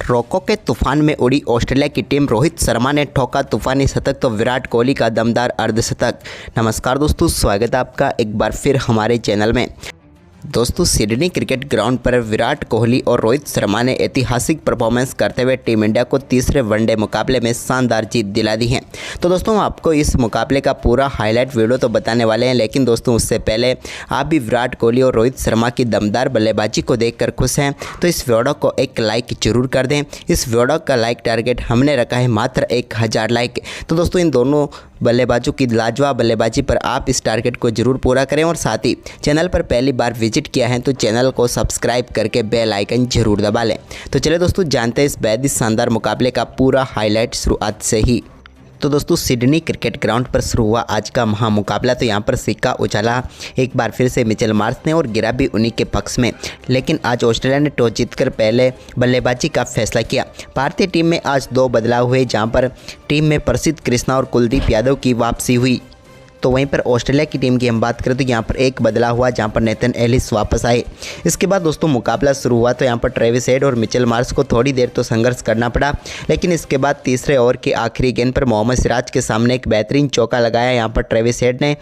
रोको के तूफान में उड़ी ऑस्ट्रेलिया की टीम। रोहित शर्मा ने ठोका तूफानी शतक तो विराट कोहली का दमदार अर्धशतक। नमस्कार दोस्तों, स्वागत है आपका एक बार फिर हमारे चैनल में। दोस्तों, सिडनी क्रिकेट ग्राउंड पर विराट कोहली और रोहित शर्मा ने ऐतिहासिक परफॉर्मेंस करते हुए टीम इंडिया को तीसरे वनडे मुकाबले में शानदार जीत दिला दी है। तो दोस्तों, आपको इस मुकाबले का पूरा हाईलाइट वीडियो तो बताने वाले हैं, लेकिन दोस्तों उससे पहले आप भी विराट कोहली और रोहित शर्मा की दमदार बल्लेबाजी को देखकर खुश हैं तो इस वीडियो को एक लाइक जरूर कर दें। इस वीडियो का लाइक टारगेट हमने रखा है मात्र 1000 लाइक। तो दोस्तों, इन दोनों बल्लेबाजों की लाजवाब बल्लेबाजी पर आप इस टारगेट को जरूर पूरा करें और साथ ही चैनल पर पहली बार विजिट किया है तो चैनल को सब्सक्राइब करके बेल आइकन जरूर दबा लें। तो चलिए दोस्तों, जानते हैं इस बेहद ही शानदार मुकाबले का पूरा हाईलाइट शुरुआत से ही। तो दोस्तों, सिडनी क्रिकेट ग्राउंड पर शुरू हुआ आज का महामुकाबला। तो यहाँ पर सिक्का उछाला एक बार फिर से मिचेल मार्श ने और गिरा भी उन्हीं के पक्ष में। लेकिन आज ऑस्ट्रेलिया ने टॉस जीतकर पहले बल्लेबाजी का फैसला किया। भारतीय टीम में आज 2 बदलाव हुए, जहाँ पर टीम में प्रसिद्ध कृष्णा और कुलदीप यादव की वापसी हुई। तो वहीं पर ऑस्ट्रेलिया की टीम की हम बात करें तो यहाँ पर एक बदलाव हुआ, जहाँ पर नेथन एलिस वापस आए। इसके बाद दोस्तों मुकाबला शुरू हुआ तो यहाँ पर ट्रेविस हेड और मिचेल मार्श को थोड़ी देर तो संघर्ष करना पड़ा, लेकिन इसके बाद तीसरे ओवर की आखिरी गेंद पर मोहम्मद सिराज के सामने एक बेहतरीन चौका लगाया यहाँ पर ट्रेविस हेड ने,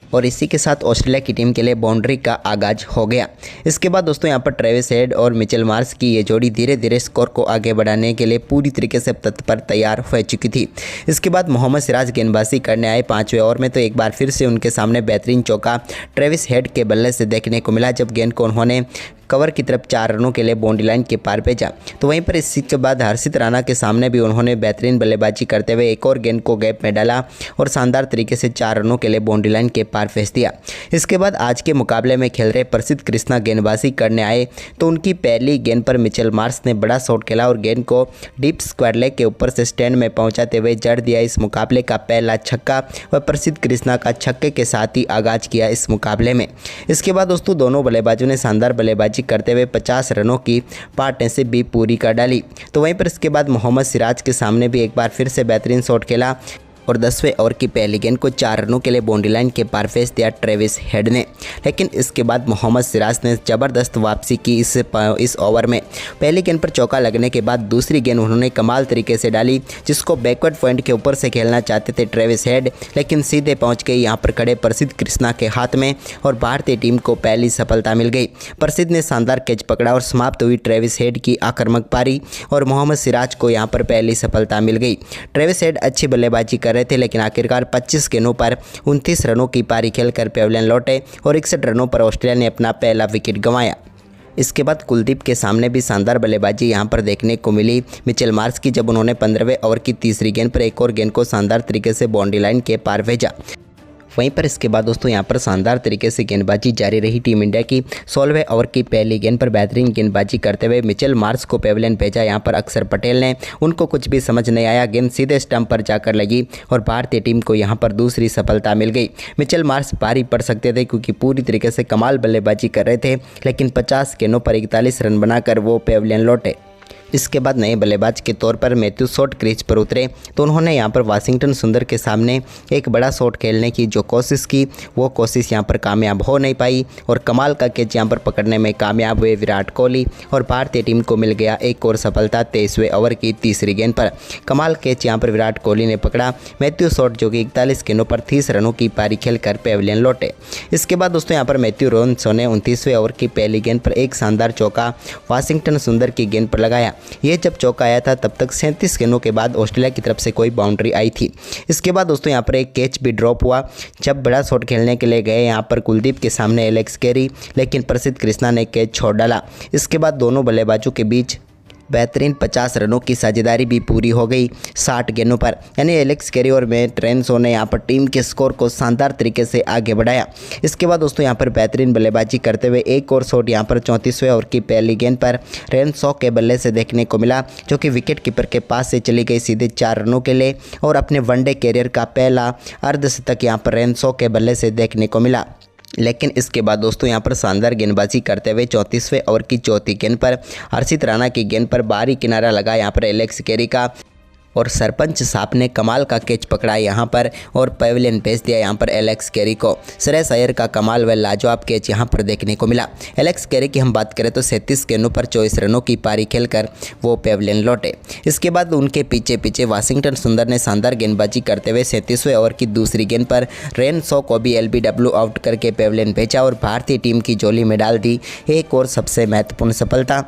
और इसी के साथ ऑस्ट्रेलिया की टीम के लिए बाउंड्री का आगाज हो गया। इसके बाद दोस्तों यहाँ पर ट्रेविस हेड और मिचेल मार्श की ये जोड़ी धीरे धीरे स्कोर को आगे बढ़ाने के लिए पूरी तरीके से तत्पर तैयार हो चुकी थी। इसके बाद मोहम्मद सिराज गेंदबाजी करने आए 5वें ओवर में, तो एक बार फिर से उनके सामने बेहतरीन चौका ट्रेविस हेड के बल्ले से देखने को मिला, जब गेंद को उन्होंने कवर की तरफ 4 रनों के लिए बाउंड्री लाइन के पार भेजा। तो वहीं पर इसी के बाद हर्षित राणा के सामने भी उन्होंने बेहतरीन बल्लेबाजी करते हुए एक और गेंद को गैप में डाला और शानदार तरीके से 4 रनों के लिए बाउंड्री लाइन के पार भेज दिया। इसके बाद आज के मुकाबले में खेल रहे प्रसिद्ध कृष्णा गेंदबाजी करने आए तो उनकी पहली गेंद पर मिचेल मार्श ने बड़ा शॉट खेला और गेंद को डीप स्क्वायर लेग के ऊपर से स्टैंड में पहुंचाते हुए जड़ दिया। इस मुकाबले का पहला छक्का व प्रसिद्ध कृष्णा का छक्के के साथ ही आगाज किया इस मुकाबले में। इसके बाद दोस्तों दोनों बल्लेबाजों ने शानदार बल्लेबाजी करते हुए 50 रनों की पार्टनरशिप भी पूरी कर डाली। तो वहीं पर इसके बाद मोहम्मद सिराज के सामने भी एक बार फिर से बेहतरीन शॉट खेला और 10वें ओवर की पहली गेंद को 4 रनों के लिए बाउंड्री लाइन के पार भेज दिया ट्रेविस हेड ने। लेकिन इसके बाद मोहम्मद सिराज ने ज़बरदस्त वापसी की इस ओवर में। पहली गेंद पर चौका लगने के बाद दूसरी गेंद उन्होंने कमाल तरीके से डाली, जिसको बैकवर्ड पॉइंट के ऊपर से खेलना चाहते थे ट्रेविस हेड, लेकिन सीधे पहुंच गई यहाँ पर खड़े प्रसिद्ध कृष्णा के हाथ में और भारतीय टीम को पहली सफलता मिल गई। प्रसिद्ध ने शानदार कैच पकड़ा और समाप्त हुई ट्रेविस हेड की आक्रामक पारी और मोहम्मद सिराज को यहाँ पर पहली सफलता मिल गई। ट्रेविस हेड अच्छी बल्लेबाजी कर थे, लेकिन आखिरकार 25 गेंदों पर 29 रनों की पारी खेलकर पेविलियन लौटे और 61 रनों पर ऑस्ट्रेलिया ने अपना पहला विकेट गंवाया। इसके बाद कुलदीप के सामने भी शानदार बल्लेबाजी यहां पर देखने को मिली मिचेल मार्श की, जब उन्होंने 15वें ओवर की तीसरी गेंद पर एक और गेंद को शानदार तरीके से बाउंड्री लाइन के पार भेजा। वहीं पर इसके बाद दोस्तों यहाँ पर शानदार तरीके से गेंदबाजी जारी रही टीम इंडिया की। 16वें ओवर की पहली गेंद पर बेहतरीन गेंदबाजी करते हुए मिचेल मार्श को पेविलियन भेजा। यहाँ पर अक्षर पटेल ने, उनको कुछ भी समझ नहीं आया, गेंद सीधे स्टंप पर जाकर लगी और भारतीय टीम को यहाँ पर दूसरी सफलता मिल गई। मिचेल मार्श भारी पड़ सकते थे क्योंकि पूरी तरीके से कमाल बल्लेबाजी कर रहे थे, लेकिन 50 गेंदों पर 41 रन बनाकर वो पेविलियन लौटे। इसके बाद नए बल्लेबाज के तौर पर मैथ्यू शॉट क्रीज पर उतरे तो उन्होंने यहां पर वाशिंगटन सुंदर के सामने एक बड़ा शॉट खेलने की जो कोशिश की, वो कोशिश यहां पर कामयाब हो नहीं पाई और कमाल का कैच यहां पर पकड़ने में कामयाब हुए विराट कोहली और भारतीय टीम को मिल गया एक और सफलता। 23वें ओवर की तीसरी गेंद पर कमाल कैच यहां पर विराट कोहली ने पकड़ा। मैथ्यू शॉट जो कि 41 गेंदों पर 30 रनों की पारी खेलकर पेविलियन लौटे। इसके बाद दोस्तों यहाँ पर मैथ्यू रॉनसन ने 29वें ओवर की पहली गेंद पर एक शानदार चौका वाशिंगटन सुंदर की गेंद पर लगाया। ये जब चौका आया था तब तक 37 गेंदों के बाद ऑस्ट्रेलिया की तरफ से कोई बाउंड्री आई थी। इसके बाद दोस्तों यहाँ पर एक कैच भी ड्रॉप हुआ जब बड़ा शॉट खेलने के लिए गए यहाँ पर कुलदीप के सामने एलेक्स कैरी, लेकिन प्रसिद्ध कृष्णा ने कैच छोड़ डाला। इसके बाद दोनों बल्लेबाजों के बीच बेहतरीन 50 रनों की साझेदारी भी पूरी हो गई 60 गेंदों पर, यानी एलेक्स कैरी और मैट रेनसो ने यहाँ पर टीम के स्कोर को शानदार तरीके से आगे बढ़ाया। इसके बाद दोस्तों यहाँ पर बेहतरीन बल्लेबाजी करते हुए एक और शॉट यहाँ पर 34वें ओवर की पहली गेंद पर रेनसो के बल्ले से देखने को मिला, जो कि विकेट कीपर के पास से चली गई सीधे 4 रनों के लिए और अपने वनडे कैरियर का पहला अर्धशतक यहाँ पर रेनसो के बल्ले से देखने को मिला। लेकिन इसके बाद दोस्तों यहाँ पर शानदार गेंदबाजी करते हुए 34वें ओवर की चौथी गेंद पर हर्षित राणा की गेंद पर बाहरी किनारा लगा यहाँ पर एलेक्स कैरी का और सरपंच साहब ने कमाल का कैच पकड़ा यहाँ पर और पेविलियन भेज दिया यहाँ पर एलेक्स कैरी को। श्रेयस अय्यर का कमाल व लाजवाब कैच यहाँ पर देखने को मिला। एलेक्स कैरी की हम बात करें तो 37 गेंदों पर 24 रनों की पारी खेलकर वो पेविलियन लौटे। इसके बाद उनके पीछे पीछे वाशिंगटन सुंदर ने शानदार गेंदबाजी करते हुए 37वें ओवर की दूसरी गेंद पर रेनशॉ को भी LBW आउट करके पेविलियन भेजा और भारतीय टीम की झोली में डाल दी एक और सबसे महत्वपूर्ण सफलता,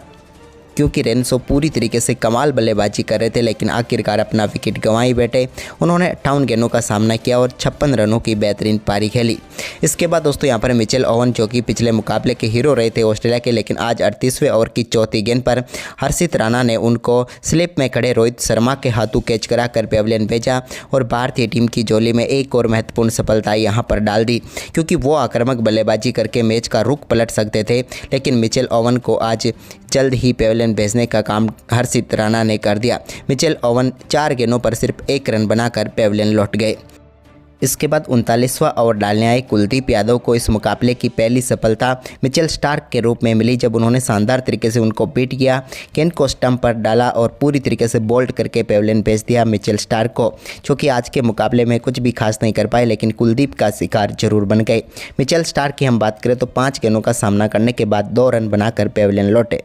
क्योंकि रेनशॉ पूरी तरीके से कमाल बल्लेबाजी कर रहे थे लेकिन आखिरकार अपना विकेट गंवाई बैठे। उन्होंने 58 गेंदों का सामना किया और 56 रनों की बेहतरीन पारी खेली। इसके बाद दोस्तों यहाँ पर मिचेल ओवन जो कि पिछले मुकाबले के हीरो रहे थे ऑस्ट्रेलिया के, लेकिन आज 38वें ओवर की चौथी गेंद पर हर्षित राणा ने उनको स्लिप में खड़े रोहित शर्मा के हाथों कैच कराकर पेविलियन भेजा और भारतीय टीम की झोली में एक और महत्वपूर्ण सफलता यहाँ पर डाल दी, क्योंकि वो आक्रामक बल्लेबाजी करके मैच का रुख पलट सकते थे। लेकिन मिचेल ओवन को आज जल्द ही पेविलियन भेजने का काम हर्षित राणा ने कर दिया। मिचेल ओवन 4 गेंदों पर सिर्फ 1 रन बनाकर पेविलियन लौट गए। इसके बाद 39वां ओवर डालने आए कुलदीप यादव को इस मुकाबले की पहली सफलता मिचेल स्टार्क के रूप में मिली, जब उन्होंने शानदार तरीके से उनको बीट किया, गेंद को स्टंप पर डाला और पूरी तरीके से बोल्ड करके पेविलियन भेज दिया मिचेल स्टार्क को, जो कि आज के मुकाबले में कुछ भी खास नहीं कर पाए लेकिन कुलदीप का शिकार जरूर बन गए। मिचेल स्टार्क की हम बात करें तो 5 गेंदों का सामना करने के बाद 2 रन बनाकर पेविलियन लौटे।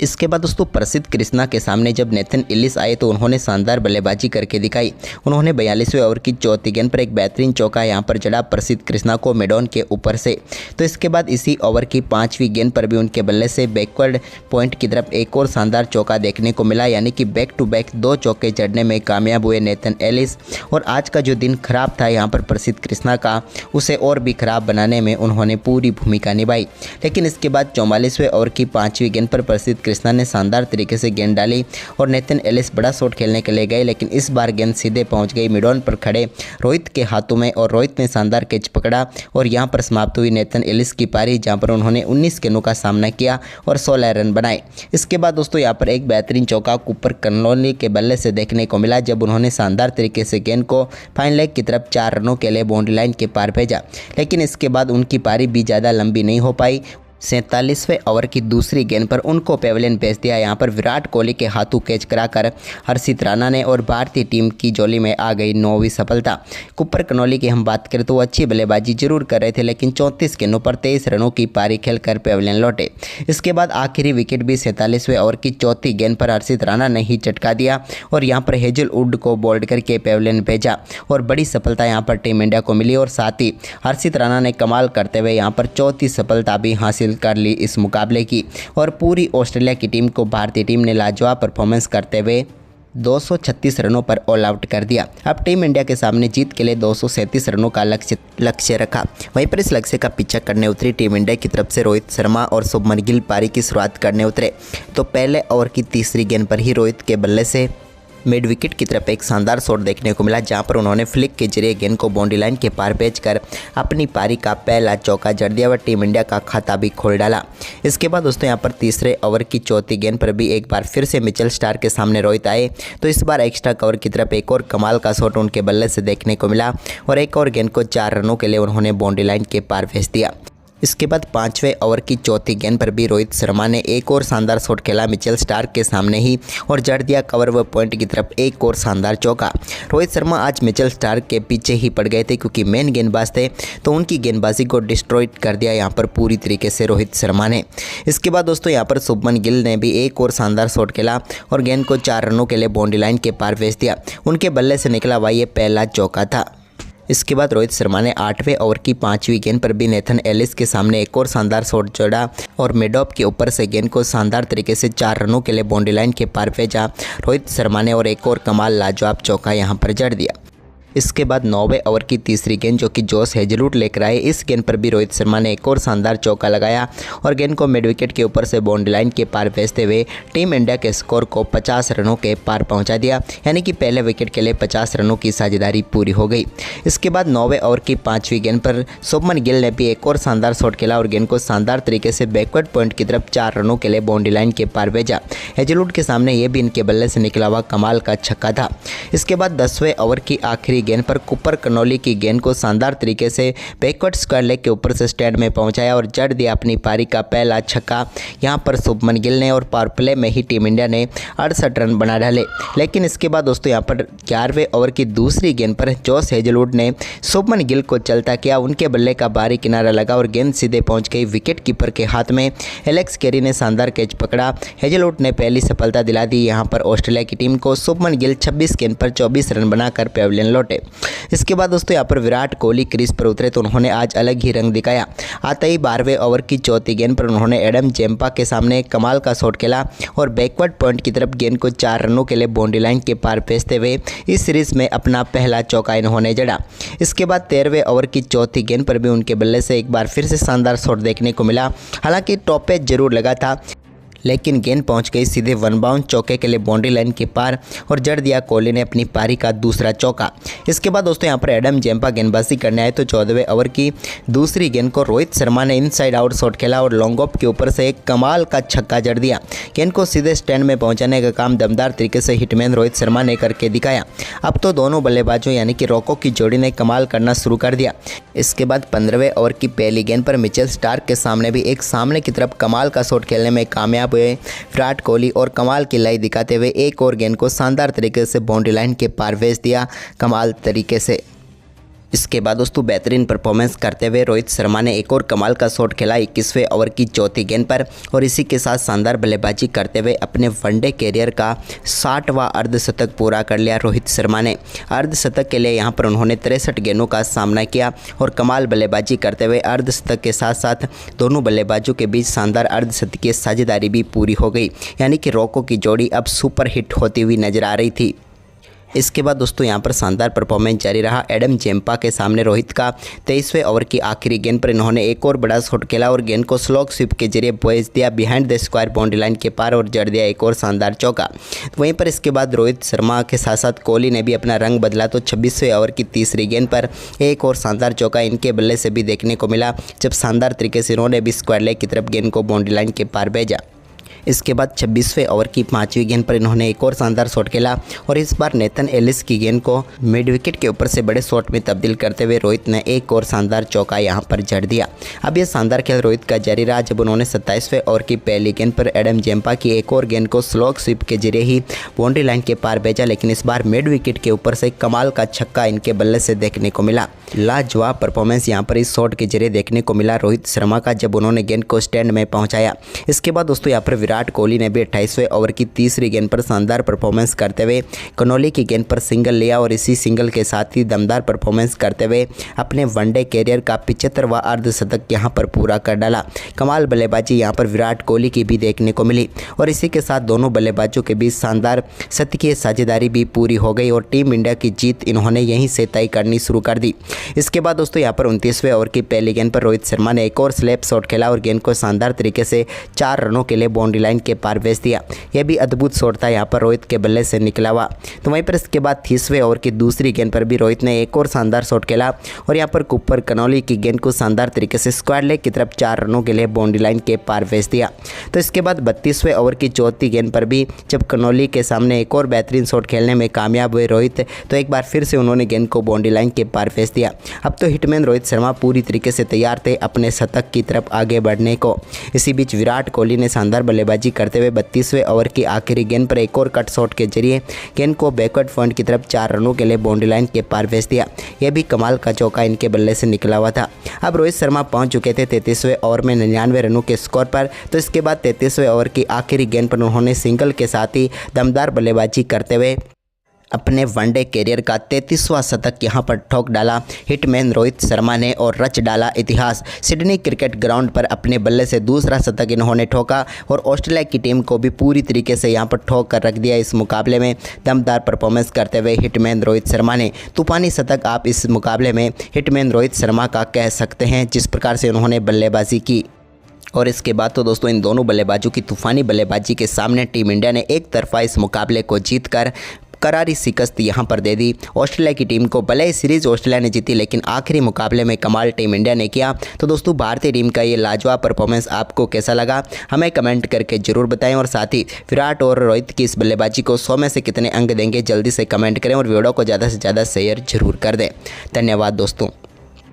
इसके बाद दोस्तों प्रसिद्ध कृष्णा के सामने जब नेथन एलिस आए तो उन्होंने शानदार बल्लेबाजी करके दिखाई। उन्होंने 42वें ओवर की चौथी गेंद पर एक बेहतरीन चौका यहाँ पर जड़ा प्रसिद्ध कृष्णा को मेडॉन के ऊपर से। तो इसके बाद इसी ओवर की 5वीं गेंद पर भी उनके बल्ले से बैकवर्ड पॉइंट की तरफ एक और शानदार चौका देखने को मिला, यानी कि बैक टू बैक 2 चौके जड़ने में कामयाब हुए नेथन एलिस। और आज का जो दिन खराब था यहाँ पर प्रसिद्ध कृष्णा का, उसे और भी खराब बनाने में उन्होंने पूरी भूमिका निभाई। लेकिन इसके बाद 44वें ओवर की 5वीं गेंद पर प्रसिद्ध कृष्णा ने शानदार तरीके से गेंद डाली और नेथन एलिस बड़ा शॉट खेलने के लिए गए, लेकिन इस बार गेंद सीधे पहुंच गई मिडॉन पर खड़े रोहित के हाथों में और रोहित ने शानदार कैच पकड़ा और यहां पर समाप्त हुई नेथन एलिस की पारी, जहां पर उन्होंने 19 गेंदों का सामना किया और 16 रन बनाए। इसके बाद दोस्तों यहां पर एक बेहतरीन चौका कूपर कनोली के बल्ले से देखने को मिला, जब उन्होंने शानदार तरीके से गेंद को फाइन लेग की तरफ 4 रनों के लिए बाउंड्री लाइन के पार भेजा। लेकिन इसके बाद उनकी पारी भी ज़्यादा लंबी नहीं हो पाई। 47वें ओवर की दूसरी गेंद पर उनको पेविलियन भेज दिया यहाँ पर विराट कोहली के हाथों कैच कराकर हर्षित राणा ने और भारतीय टीम की झोली में आ गई 9वीं सफलता। कूपर कनोली की हम बात करें तो वो अच्छी बल्लेबाजी जरूर कर रहे थे, लेकिन 34 गेंदों पर 23 रनों की पारी खेलकर पेविलियन लौटे। इसके बाद आखिरी विकेट भी 47वें ओवर की चौथी गेंद पर हर्षित राणा ने ही चटका दिया और यहाँ पर हेजलवुड को बोल्ड करके पेविलियन भेजा और बड़ी सफलता यहाँ पर टीम इंडिया को मिली। और साथ ही हर्षित राणा ने कमाल करते हुए यहाँ पर चौथी सफलता भी हासिल कर ली इस मुकाबले की और पूरी ऑस्ट्रेलिया की टीम को भारतीय टीम ने लाजवाब परफॉर्मेंस करते हुए 236 रनों पर ऑल आउट कर दिया। अब टीम इंडिया के सामने जीत के लिए 237 रनों का लक्ष्य रखा। वहीं पर इस लक्ष्य का पीछा करने उतरी टीम इंडिया की तरफ से रोहित शर्मा और शुभमन गिल पारी की शुरुआत करने उतरे तो पहले ओवर की तीसरी गेंद पर ही रोहित के बल्ले से मिड विकेट की तरफ एक शानदार शॉट देखने को मिला, जहां पर उन्होंने फ्लिक के जरिए गेंद को बाउंड्री लाइन के पार भेजकर अपनी पारी का पहला चौका जड़ दिया व टीम इंडिया का खाता भी खोल डाला। इसके बाद दोस्तों यहां पर तीसरे ओवर की चौथी गेंद पर भी एक बार फिर से मिचेल स्टार्क के सामने रोहित आए तो इस बार एक्स्ट्रा कवर की तरफ एक और कमाल का शॉट उनके बल्ले से देखने को मिला और एक और गेंद को 4 रनों के लिए उन्होंने बाउंड्री लाइन के पार भेज दिया। इसके बाद 5वें ओवर की चौथी गेंद पर भी रोहित शर्मा ने एक और शानदार शॉट खेला मिचेल स्टार्क के सामने ही और जड़ दिया कवर व पॉइंट की तरफ एक और शानदार चौका। रोहित शर्मा आज मिचेल स्टार्क के पीछे ही पड़ गए थे क्योंकि मेन गेंदबाज थे, तो उनकी गेंदबाजी को डिस्ट्रॉयड कर दिया यहाँ पर पूरी तरीके से रोहित शर्मा ने। इसके बाद दोस्तों यहाँ पर शुभमन गिल ने भी एक और शानदार शॉट खेला और गेंद को 4 रनों के लिए बाउंड्री लाइन के पार भेज दिया। उनके बल्ले से निकला हुआ ये पहला चौका था। इसके बाद रोहित शर्मा ने 8वें ओवर की 5वीं गेंद पर भी नेथन एलिस के सामने एक और शानदार शॉट जोड़ा और मिडॉप के ऊपर से गेंद को शानदार तरीके से 4 रनों के लिए बाउंड्री लाइन के पार भेजा रोहित शर्मा ने और एक और कमाल लाजवाब चौका यहां पर जड़ दिया। इसके बाद 9वें ओवर की तीसरी गेंद जो कि जोश हेजलवुड लेकर आए, इस गेंद पर भी रोहित शर्मा ने एक और शानदार चौका लगाया और गेंद को मिड विकेट के ऊपर से बाउंड्री लाइन के पार भेजते हुए टीम इंडिया के स्कोर को 50 रनों के पार पहुंचा दिया, यानी कि पहले विकेट के लिए 50 रनों की साझेदारी पूरी हो गई। इसके बाद 9वें ओवर की 5वीं गेंद पर शुभमन गिल ने भी एक और शानदार शॉट खेला और गेंद को शानदार तरीके से बैकवर्ड पॉइंट की तरफ 4 रनों के लिए बाउंड्री लाइन के पार भेजा। हेजलवुड के सामने ये भी इनके बल्ले से निकला हुआ कमाल का छक्का था। इसके बाद 10वें ओवर की आखिरी गेंद पर कुपर कनौली की गेंद को शानदार तरीके से बैकवर्ड स्क्वायर लेग के ऊपर से स्टैंड में पहुंचाया और जड़ दिया अपनी पारी का पहला छक्का। यहां पर शुभमन गिल ने और पावर प्ले में ही टीम इंडिया ने 68 रन बना डाले। लेकिन इसके बाद दोस्तों यहां पर 11वें ओवर की दूसरी गेंद पर जॉस हेजलवुड ने शुभमन गिल को चलता किया। उनके बल्ले का बाहरी किनारा लगा और गेंद सीधे पहुंच गई विकेट कीपर के हाथ में। एलेक्स कैरी ने शानदार कैच पकड़ा। हेजलवुड ने पहली सफलता दिला दी यहां पर ऑस्ट्रेलिया की टीम को। शुभमन गिल 26 गेंद पर 24 रन बनाकर पेविलियन लौटे। इसके बाद दोस्तों यहां पर विराट कोहली क्रीज पर उतरे तो उन्होंने आज अलग ही रंग दिखाया। आते ही 12वें ओवर की चौथी गेंद पर उन्होंने एडम जेम्पा के सामने कमाल का शॉट खेला और बैकवर्ड पॉइंट की तरफ गेंद को 4 रनों के लिए बाउंड्री लाइन के पार भेजते हुए इस सीरीज में अपना पहला चौका इन्होंने जड़ा। इसके बाद 13वें ओवर की चौथी गेंद पर भी उनके बल्ले से एक बार फिर से शानदार शॉट देखने को मिला। हालांकि टॉप पे जरूर लगा था लेकिन गेंद पहुंच गई सीधे वन बाउंड चौके के लिए बाउंड्री लाइन के पार और जड़ दिया कोहली ने अपनी पारी का दूसरा चौका। इसके बाद दोस्तों यहां पर एडम जेम्पा गेंदबाजी करने आए तो 14वें ओवर की दूसरी गेंद को रोहित शर्मा ने इनसाइड आउट शॉट खेला और लॉन्ग ऑफ के ऊपर से एक कमाल का छक्का जड़ दिया। गेंद को सीधे स्टैंड में पहुंचाने का काम दमदार तरीके से हिटमैन रोहित शर्मा ने करके दिखाया। अब तो दोनों बल्लेबाजों यानी कि रॉको की जोड़ी ने कमाल करना शुरू कर दिया। इसके बाद 15वें ओवर की पहली गेंद पर मिचेल स्टार्क के सामने भी एक सामने की तरफ कमाल का शॉट खेलने में कामयाब हुए विराट कोहली और कमाल की लय दिखाते हुए एक और गेंद को शानदार तरीके से बाउंड्री लाइन के पार भेज दिया कमाल तरीके से। इसके बाद दोस्तों बेहतरीन परफॉर्मेंस करते हुए रोहित शर्मा ने एक और कमाल का शॉट खेला 21वें ओवर की चौथी गेंद पर और इसी के साथ शानदार बल्लेबाजी करते हुए अपने वनडे कैरियर का 60वां अर्धशतक पूरा कर लिया। रोहित शर्मा ने अर्धशतक के लिए यहां पर उन्होंने 63 गेंदों का सामना किया और कमाल बल्लेबाजी करते हुए अर्धशतक के साथ साथ दोनों बल्लेबाजों के बीच शानदार अर्धशतकीय साझेदारी भी पूरी हो गई, यानी कि रॉको की जोड़ी अब सुपर हिट होती हुई नजर आ रही थी। इसके बाद दोस्तों यहां पर शानदार परफॉर्मेंस जारी रहा। एडम जेम्पा के सामने रोहित का 23वें ओवर की आखिरी गेंद पर इन्होंने एक और बड़ा शॉट खेला और गेंद को स्लॉग स्वीप के जरिए भेज दिया behind the square boundary line के पार और जड़ दिया एक और शानदार चौका। वहीं पर इसके बाद रोहित शर्मा के साथ साथ कोहली ने भी अपना रंग बदला तो 26वें ओवर की तीसरी गेंद पर एक और शानदार चौका इनके बल्ले से भी देखने को मिला, जब शानदार तरीके से इन्होंने भी स्क्वायर लेग की तरफ गेंद को बाउंड्री लाइन के पार भेजा। इसके बाद 26वें ओवर की 5वीं गेंद पर इन्होंने एक और शानदार शॉट खेला और इस बार नेथन एलिस की गेंद को मिड विकेट के ऊपर से बड़े शॉट में तब्दील करते हुए रोहित ने एक और शानदार चौका यहां पर जड़ दिया। अब यह शानदार खेल रोहित का जारी रहा जब उन्होंने 27वें ओवर की पहली गेंद पर एडम जेम्पा की एक और गेंद को स्लॉग स्वीप के जरिए ही बाउंड्री लाइन के पार भेजा, लेकिन इस बार मिड विकेट के ऊपर से कमाल का छक्का इनके बल्ले से देखने को मिला। लाजवाब परफॉर्मेंस यहां पर इस शॉट के जरिए देखने को मिला रोहित शर्मा का जब उन्होंने गेंद को स्टैंड में पहुंचाया। इसके बाद दोस्तों यहां पर विराट कोहली ने भी 28वें ओवर की तीसरी गेंद पर शानदार परफॉर्मेंस करते हुए कनौली की गेंद पर सिंगल लिया और इसी सिंगल के साथ ही दमदार परफॉर्मेंस करते हुए अपने वनडे कैरियर का 75वां अर्धशतक यहां पर पूरा कर डाला। कमाल बल्लेबाजी यहां पर विराट कोहली की भी देखने को मिली और इसी के साथ दोनों बल्लेबाजों के बीच शानदार शतकीय साझेदारी भी पूरी हो गई और टीम इंडिया की जीत इन्होंने यहीं से तय करनी शुरू कर दी। इसके बाद दोस्तों यहां पर 29वें ओवर की पहली गेंद पर रोहित शर्मा ने एक और स्लैप शॉट खेला और गेंद को शानदार तरीके से 4 रनों के लिए बाउंड्री लाइन के पार भेज दिया। यह भी अद्भुत शॉट था यहां पर रोहित के बल्ले से निकला हुआ। तो वहीं पर इसके बाद 30वें ओवर की दूसरी गेंद पर भी रोहित ने एक और शानदार शॉट खेला और यहां पर कुपर कनौली की गेंद को शानदार तरीके से स्क्वायर लेग की तरफ 4 रनों के लिए बाउंड्री लाइन के पार भेज दिया। तो इसके बाद 32वें ओवर की चौथी गेंद पर भी जब कनौली के सामने एक और बेहतरीन शॉट खेलने में कामयाब हुए रोहित, तो एक बार फिर से उन्होंने गेंद को बाउंड्री लाइन के पार भेज दिया। अब तो हिटमैन रोहित शर्मा पूरी तरीके से तैयार थे अपने शतक की तरफ आगे बढ़ने को। इसी बीच विराट कोहली ने शानदार बल्लेबाजी करते हुए 32वें ओवर की आखिरी गेंद पर एक और कट शॉट के जरिए गेंद को बैकवर्ड पॉइंट की तरफ 4 रनों के लिए बाउंड्री लाइन के पार भेज दिया। यह भी कमाल का चौका इनके बल्ले से निकला हुआ था। अब रोहित शर्मा पहुंच चुके थे 33वें ओवर में 99 रनों के स्कोर पर। तो इसके बाद 33वें ओवर की आखिरी गेंद पर उन्होंने सिंगल के साथ ही दमदार बल्लेबाजी करते हुए अपने वनडे कैरियर का 33वां शतक यहां पर ठोक डाला हिटमैन रोहित शर्मा ने और रच डाला इतिहास। सिडनी क्रिकेट ग्राउंड पर अपने बल्ले से दूसरा शतक इन्होंने ठोका और ऑस्ट्रेलिया की टीम को भी पूरी तरीके से यहां पर ठोक कर रख दिया। इस मुकाबले में दमदार परफॉर्मेंस करते हुए हिटमैन रोहित शर्मा ने तूफानी शतक आप इस मुकाबले में हिटमैन रोहित शर्मा का कह सकते हैं, जिस प्रकार से उन्होंने बल्लेबाजी की। और इसके बाद तो दोस्तों इन दोनों बल्लेबाजों की तूफानी बल्लेबाजी के सामने टीम इंडिया ने एक तरफा इस मुकाबले को जीतकर करारी शिकस्त यहां पर दे दी ऑस्ट्रेलिया की टीम को। भले ही सीरीज़ ऑस्ट्रेलिया ने जीती, लेकिन आखिरी मुकाबले में कमाल टीम इंडिया ने किया। तो दोस्तों भारतीय टीम का ये लाजवाब परफॉर्मेंस आपको कैसा लगा, हमें कमेंट करके ज़रूर बताएं। और साथ ही विराट और रोहित की इस बल्लेबाजी को 100 में से कितने अंक देंगे, जल्दी से कमेंट करें और वीडियो को ज़्यादा से ज़्यादा शेयर जरूर कर दें। धन्यवाद दोस्तों।